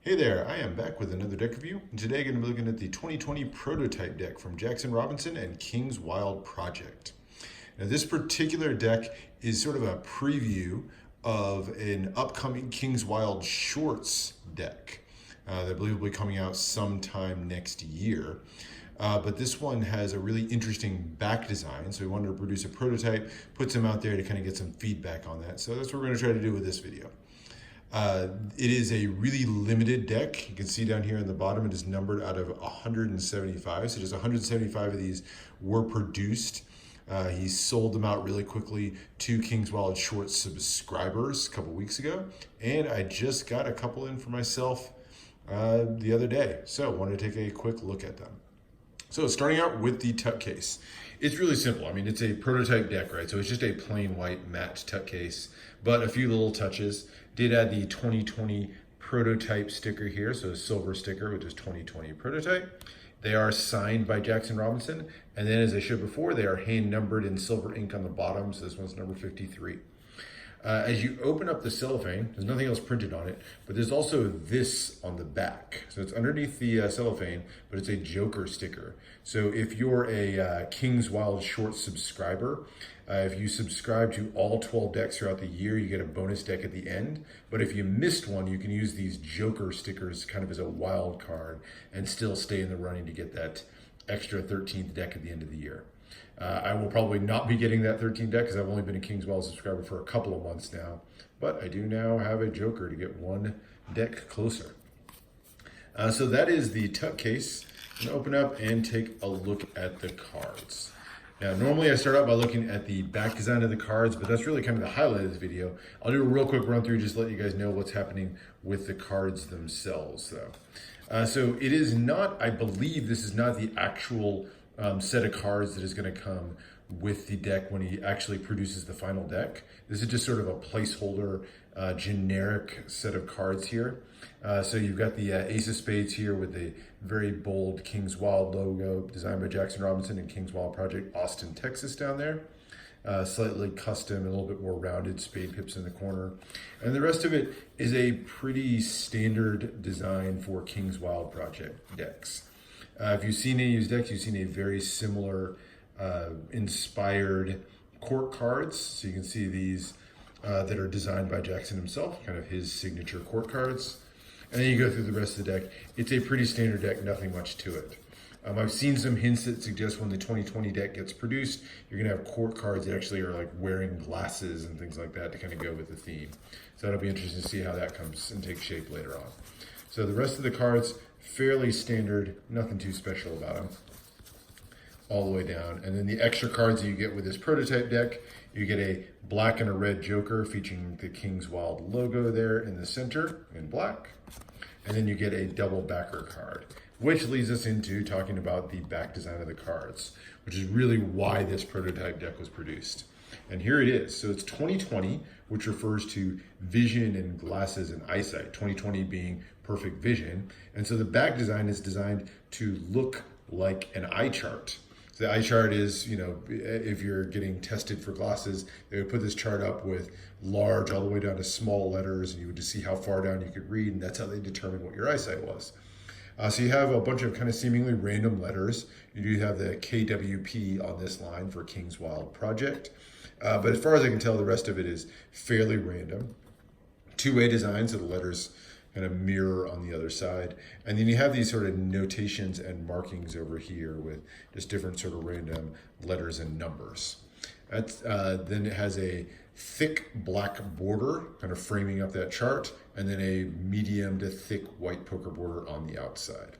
Hey there, I am back with another deck review, and today I'm going to be looking at the 2020 prototype deck from Jackson Robinson and King's Wild Project. Now this particular deck is sort of a preview of an upcoming King's Wild Shorts deck that I believe will be coming out sometime next year. But this one has a really interesting back design, so we wanted to produce a prototype, put some out there to kind of get some feedback on that. So that's what we're going to try to do with this video. It is a really limited deck. You can see down here on the bottom, it is numbered out of 175. So just 175 of these were produced. He sold them out really quickly to King's Wild Shorts subscribers a couple weeks ago. And I just got a couple in for myself the other day. So I wanted to take a quick look at them. So starting out with the tuck case. It's really simple. I mean, it's a prototype deck, right? So it's just a plain white matte tuck case, but a few little touches. Did add the 2020 prototype sticker here, so a silver sticker, which is 2020 prototype. They are signed by Jackson Robinson, and then as I showed before, they are hand numbered in silver ink on the bottom, so this one's number 53. As you open up the cellophane, there's nothing else printed on it, but there's also this on the back. So it's underneath the cellophane, but it's a Joker sticker. So if you're a King's Wild Shorts subscriber, if you subscribe to all 12 decks throughout the year, you get a bonus deck at the end. But if you missed one, you can use these Joker stickers kind of as a wild card and still stay in the running to get that extra 13th deck at the end of the year. I will probably not be getting that 13 deck because I've only been a King's Wild subscriber for a couple of months now, but I do now have a Joker to get one deck closer. So that is the tuck case. I'm gonna open up and take a look at the cards. Now, normally I start out by looking at the back design of the cards, but that's really kind of the highlight of this video. I'll do a real quick run through, just to let you guys know what's happening with the cards themselves, though. So it is not, I believe this is not the actual set of cards that is going to come with the deck when he actually produces the final deck. This is just sort of a placeholder, generic set of cards here. So you've got the Ace of Spades here with the very bold King's Wild logo designed by Jackson Robinson and King's Wild Project, Austin, Texas down there. Slightly custom, a little bit more rounded spade pips in the corner. And the rest of it is a pretty standard design for King's Wild Project decks. If you've seen any of these decks, you've seen a very similar inspired court cards. So you can see these that are designed by Jackson himself, kind of his signature court cards. And then you go through the rest of the deck. It's a pretty standard deck, nothing much to it. I've seen some hints that suggest when the 2020 deck gets produced, you're gonna have court cards that actually are like wearing glasses and things like that to kind of go with the theme. So that'll be interesting to see how that comes and takes shape later on. So the rest of the cards, fairly standard, nothing too special about them, all the way down. And then the extra cards that you get with this prototype deck, you get a black and a red Joker featuring the King's Wild logo there in the center in black. And then you get a double backer card, which leads us into talking about the back design of the cards, which is really why this prototype deck was produced. And here it is. So it's 2020, which refers to vision and glasses and eyesight, 2020 being perfect vision. And so the back design is designed to look like an eye chart. So the eye chart is, you know, if you're getting tested for glasses, they would put this chart up with large all the way down to small letters, and you would just see how far down you could read, and that's how they determine what your eyesight was. So you have a bunch of kind of seemingly random letters. You do have the KWP on this line for King's Wild Project. But as far as I can tell, the rest of it is fairly random. Two-way design, so the letters kind of mirror on the other side. And then you have these sort of notations and markings over here with just different sort of random letters and numbers. Then it has a thick black border kind of framing up that chart, and then a medium to thick white poker border on the outside.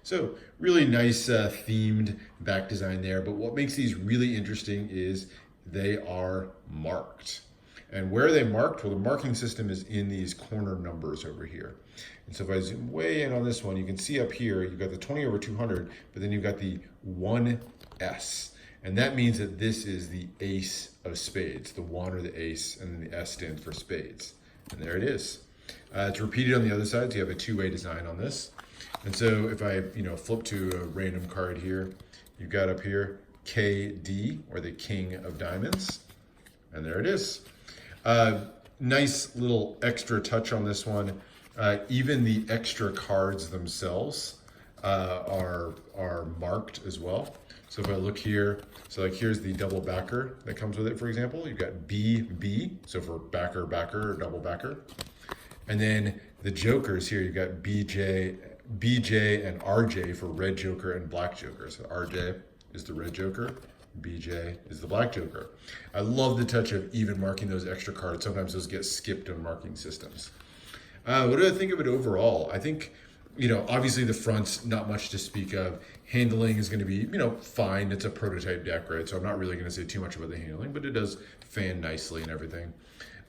So really nice themed back design there, but what makes these really interesting is they are marked. And where are they marked? Well, the marking system is in these corner numbers over here. And so if I zoom way in on this one, you can see up here, you've got the 20/200, but then you've got the 1S. And that means that this is the ace of spades, the 1 or the ace, and then the S stands for spades. And there it is. It's repeated on the other side, so you have a two-way design on this. And so if I flip to a random card here, you've got up here KD, or the King of Diamonds. And there it is. Nice little extra touch on this one. Even the extra cards themselves are marked as well. So if I look here, so like here's the double backer that comes with it, for example. You've got BB, so for backer, or double backer. And then the jokers here, you've got BJ, and RJ for red joker and black joker. So RJ is the red joker, BJ is the black joker. I love the touch of even marking those extra cards. Sometimes those get skipped on marking systems. What do I think of it overall? I think, obviously the front's not much to speak of. Handling is going to be, fine. It's a prototype deck, right? So I'm not really going to say too much about the handling, but it does fan nicely and everything.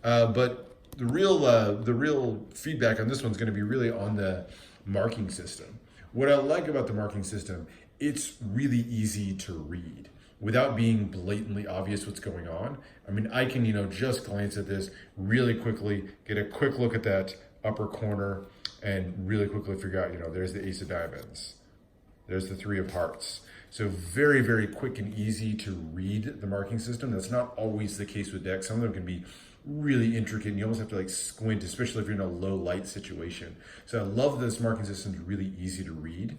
But the real feedback on this one's going to be really on the marking system. What I like about the marking system, it's really easy to read without being blatantly obvious what's going on. I mean, I can, just glance at this really quickly, get a quick look at that upper corner, and really quickly figure out, there's the ace of diamonds. There's the three of hearts. So very, very quick and easy to read the marking system. That's not always the case with decks. Some of them can be really intricate and you almost have to squint, especially if you're in a low light situation. So I love this marking system. It's really easy to read.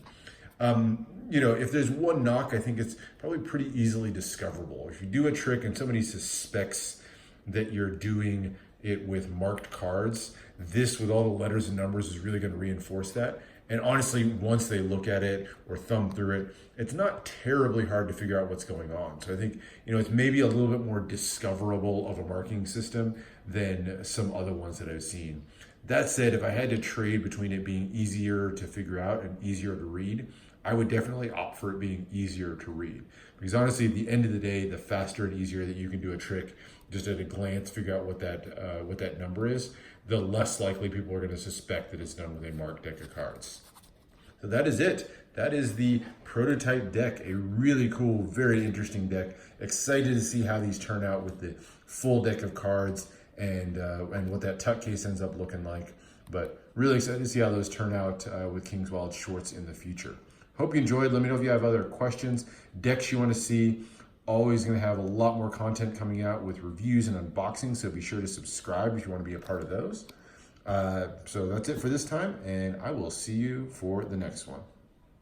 If there's one knock, I think it's probably pretty easily discoverable. If you do a trick and somebody suspects that you're doing it with marked cards, this with all the letters and numbers is really going to reinforce that. And honestly, once they look at it or thumb through it, it's not terribly hard to figure out what's going on. So I think, it's maybe a little bit more discoverable of a marking system than some other ones that I've seen. That said, if I had to trade between it being easier to figure out and easier to read, I would definitely opt for it being easier to read. Because honestly, at the end of the day, the faster and easier that you can do a trick, just at a glance, figure out what that number is, the less likely people are going to suspect that it's done with a marked deck of cards. So that is it. That is the prototype deck, a really cool, very interesting deck. Excited to see how these turn out with the full deck of cards and what that tuck case ends up looking like. But really excited to see how those turn out with King's Wild Shorts in the future. Hope you enjoyed. Let me know if you have other questions, decks you want to see. Always going to have a lot more content coming out with reviews and unboxings, so be sure to subscribe if you want to be a part of those. So that's it for this time, and I will see you for the next one.